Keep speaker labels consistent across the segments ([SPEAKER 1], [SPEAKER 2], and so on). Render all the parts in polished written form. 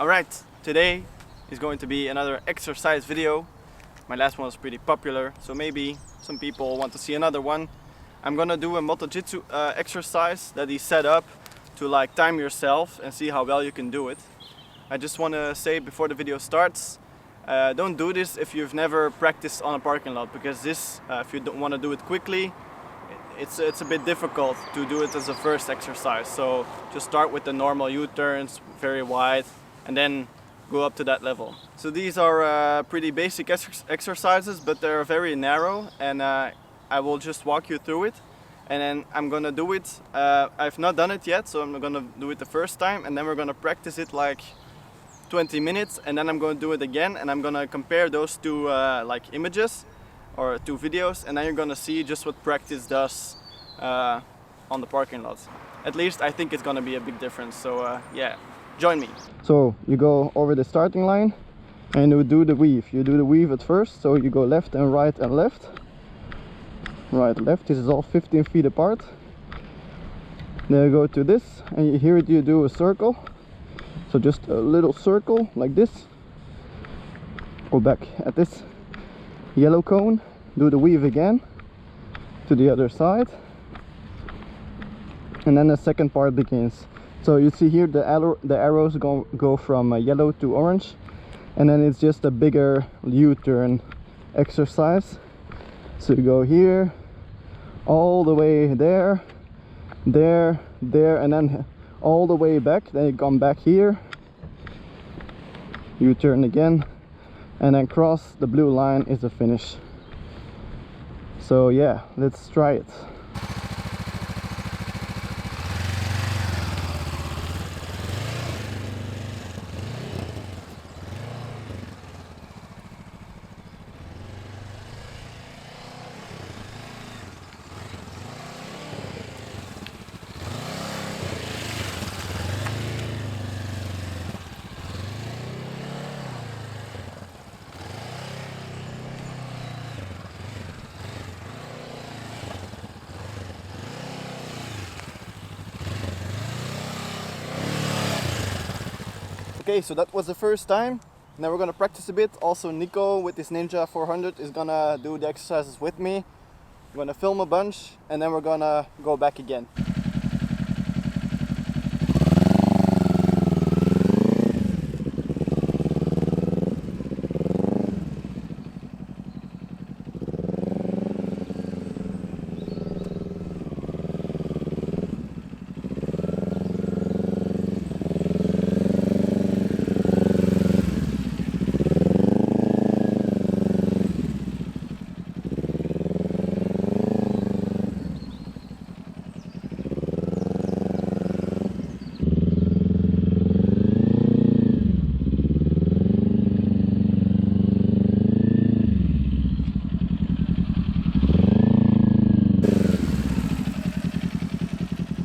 [SPEAKER 1] Alright, today is going to be another exercise video. My last one was pretty popular, so maybe some people want to see another one. I'm gonna do a Moto-Jitsu exercise that is set up to like time yourself and see how well you can do it. I just want to say before the video starts, don't do this if you've never practiced on a parking lot, because this, if you don't want to do it quickly, it's a bit difficult to do it as a first exercise. So just start with the normal U-turns, very wide, and then go up to that level. So these are pretty basic exercises, but they're very narrow, and I will just walk you through it, and then I'm gonna do it. I've not done it yet, so I'm gonna do it the first time, and then we're gonna practice it like 20 minutes, and then I'm going to do it again, and I'm going to compare those two like images or two videos, and then you're going to see just what practice does on the parking lot. At least I think it's going to be a big difference, so yeah, join me. So you go over the starting line and you do the weave. You do the weave at first, so you go left and right and left. Right, left, this is all 15 feet apart. Then you go to this, and here you do a circle. So just a little circle like this. Go back at this yellow cone, do the weave again to the other side, and then the second part begins. So you see here the arrows go from yellow to orange, and then it's just a bigger U-turn exercise. So you go here all the way there, there, and then all the way back. Then you come back here, U-turn again, and then cross the blue line is the finish. So yeah, let's try it. Okay, so that was the first time. Now we're gonna practice a bit. Also Nico with his Ninja 400 is gonna do the exercises with me. We're gonna film a bunch, and then we're gonna go back again.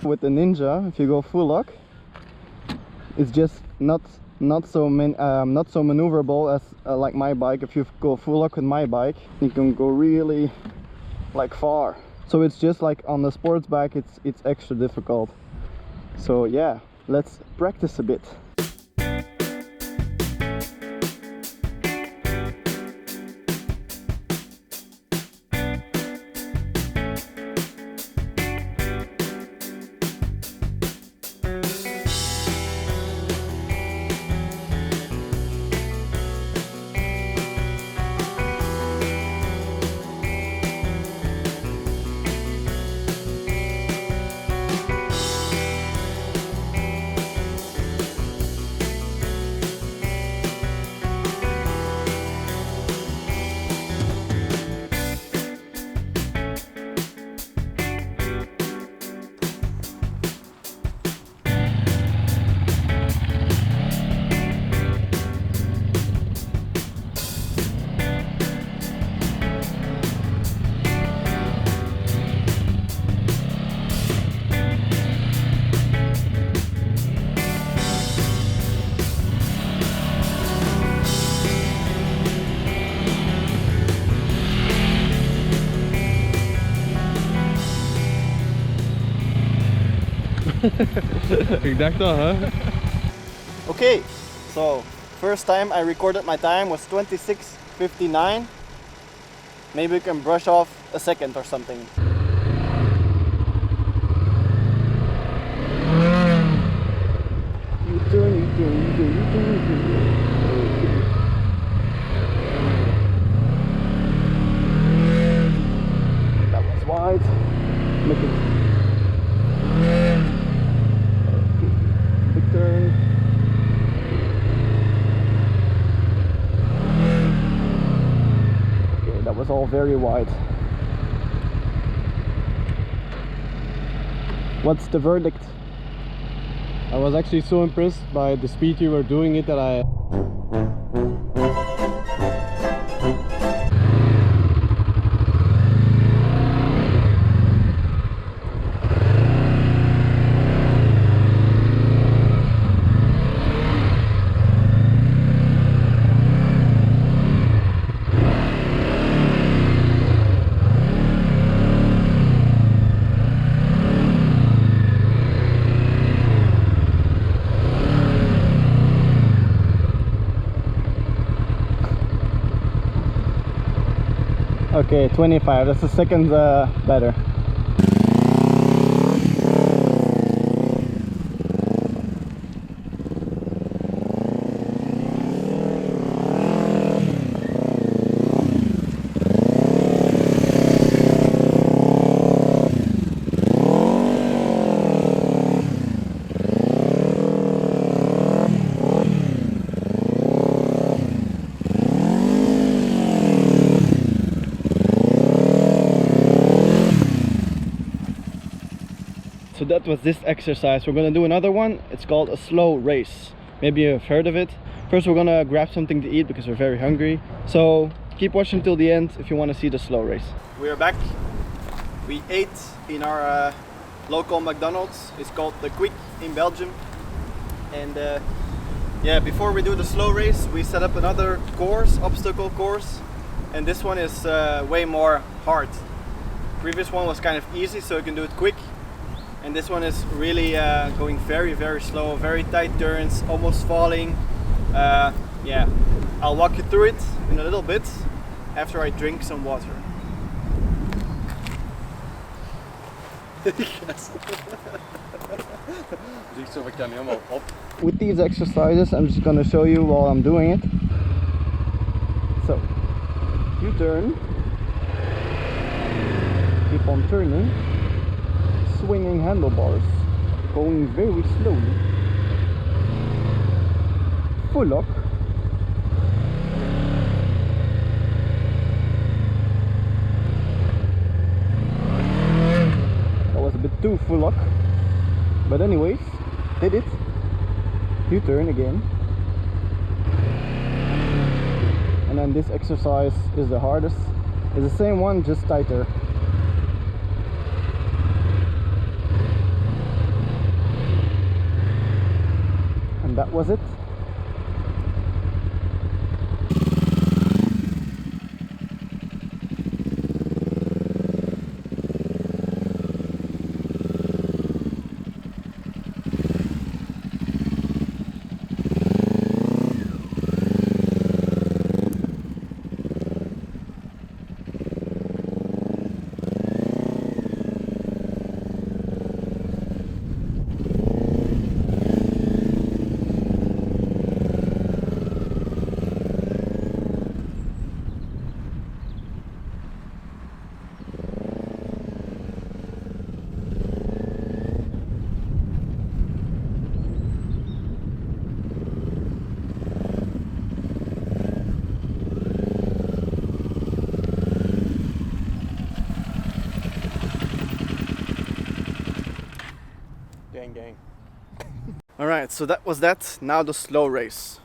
[SPEAKER 1] With the Ninja, if you go full lock, it's just not so maneuverable as like my bike. If you go full lock with my bike, you can go really like far. So it's just like on the sports bike, it's extra difficult. So yeah, let's practice a bit.
[SPEAKER 2] Ik dacht al, hè?
[SPEAKER 1] Okay, So first time I recorded my time was 26:59. Maybe we can brush off a second or something. That was wide. Make it big turn. Okay, that was all very wide. What's the verdict?
[SPEAKER 2] I was actually so impressed by the speed you were doing it that I...
[SPEAKER 1] Okay, 25. That's the second better. So that was this exercise. We're gonna do another one. It's called a slow race. Maybe you've heard of it. First we're gonna grab something to eat because we're very hungry. So keep watching till the end if you want to see the slow race. We are back. We ate in our local McDonald's. It's called the Quick in Belgium. And yeah, before we do the slow race, we set up another course, obstacle course. And this one is way more hard. The previous one was kind of easy, so you can do it quick. And this one is really going very, very slow, very tight turns, almost falling. Yeah, I'll walk you through it in a little bit after I drink some water. With these exercises, I'm just gonna show you while I'm doing it. So, you turn, keep on turning. Swinging handlebars, going very slowly. Full lock. That was a bit too full lock, but anyways, did it. U-turn again. And then this exercise is the hardest. It's the same one, just tighter. That was it. Gang. Alright, so that was that. Now the slow race.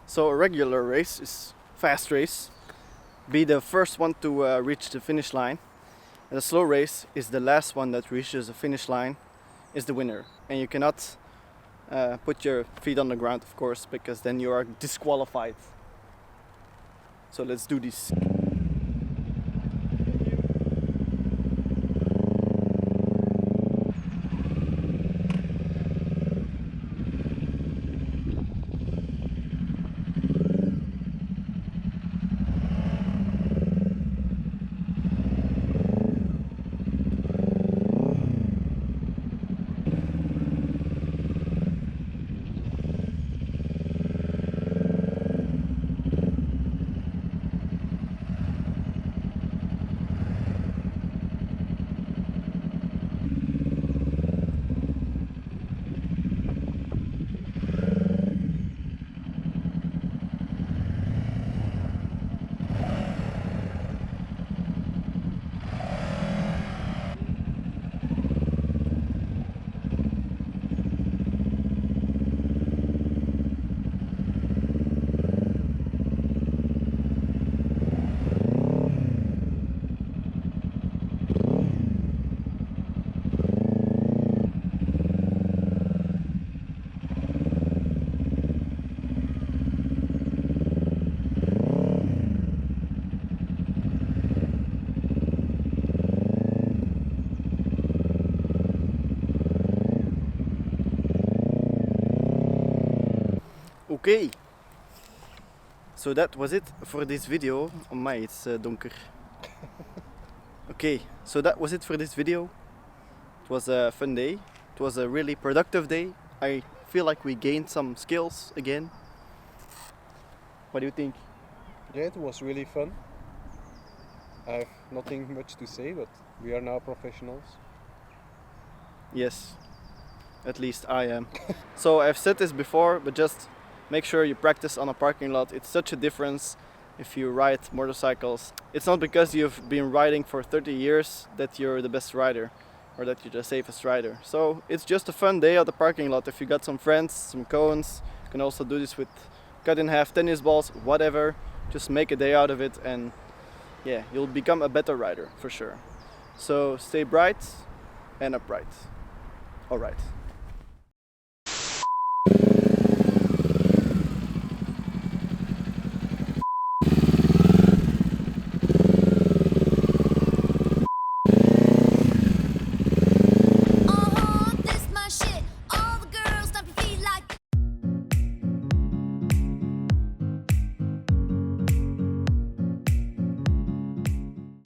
[SPEAKER 1] So a regular race is fast race. Be the first one to reach the finish line. And the slow race is the last one that reaches the finish line is the winner. And you cannot put your feet on the ground, of course, because then you are disqualified. So let's do this. Okay. So that was it for this video. Oh my, it's donker. Okay, so that was it for this video. It was a fun day. It was a really productive day. I feel like we gained some skills again. What do you think?
[SPEAKER 2] Yeah, it was really fun. I have nothing much to say, but we are now professionals.
[SPEAKER 1] Yes, at least I am. So I've said this before, but just make sure you practice on a parking lot. It's such a difference if you ride motorcycles. It's not because you've been riding for 30 years that you're the best rider or that you're the safest rider. So it's just a fun day at the parking lot. If you got some friends, some cones, you can also do this with cut in half tennis balls, whatever. Just make a day out of it and yeah, you'll become a better rider for sure. So stay bright and upright. All right.